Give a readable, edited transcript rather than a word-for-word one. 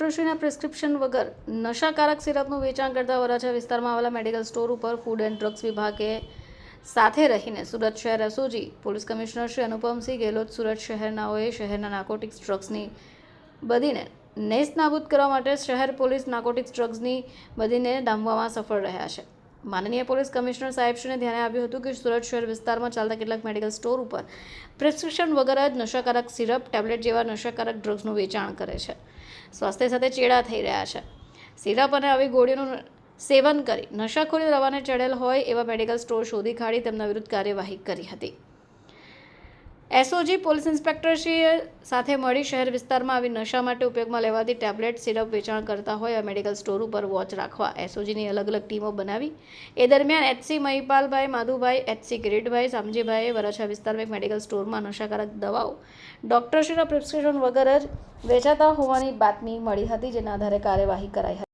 ડોક્ટરશ્રીના prescription વગર નશાકારક સિરપનું વેચાણ કરતા વરાછા વિસ્તારમાં આવેલા મેડિકલ સ્ટોર ઉપર ફૂડ એન્ડ ડ્રગ્સ વિભાગે સાથે રહીને સુરત શહેર SOG police commissioner Shri Anupamsinh Gehlot Surat શહેરનાઓએ શહેરના નાર્કોટિક્સ ડ્રગ્સની બદીને નેસ્ત નાબૂદ કરવા માટે શહેર પોલીસ નાર્કોટિક્સ ડ્રગ્સની બદીને ડામવામાં સફળ રહ્યા છે। માનનીય પોલીસ કમિશનર સાહેબશ્રીને ધ્યાને આવ્યું હતું કે સુરત શહેર વિસ્તારમાં ચાલતા કેટલાક મેડિકલ સ્ટોર ઉપર પ્રિસ્ક્રિપ્શન વગર જ નશાકારક સિરપ ટેબ્લેટ જેવા નશાકારક ડ્રગ્સનું વેચાણ કરે છે। સ્વાસ્થ્ય સાથે ચેડા થઈ રહ્યા છે। સિરપ અને આવી ગોળીઓનું સેવન કરી નશાખોરી રવાને ચડેલ હોય એવા મેડિકલ સ્ટોર શોધી કાઢી તેમના વિરુદ્ધ કાર્યવાહી કરી હતી। એસઓજી પોલીસ ઇન્સ્પેક્ટરશ્રીએ સાથે મળી શહેર વિસ્તારમાં આવી નશા માટે ઉપયોગમાં લેવાતી ટેબ્લેટ સિરપ વેચાણ કરતા હોય આ મેડિકલ સ્ટોર ઉપર વોચ રાખવા એસઓજીની અલગ અલગ ટીમો બનાવી એ દરમિયાન એચસી મહિપાલભાઈ માધુભાઈ એચસી કિરીટભાઈ સામજીભાઈએ વરાછા વિસ્તારમાં એક મેડિકલ સ્ટોરમાં નશાકારક દવાઓ ડોક્ટરશ્રીના પ્રિસ્ક્રિપ્શન વગર જ વેચાતા હોવાની બાતમી મળી હતી, જેના આધારે કાર્યવાહી કરાઈ હતી।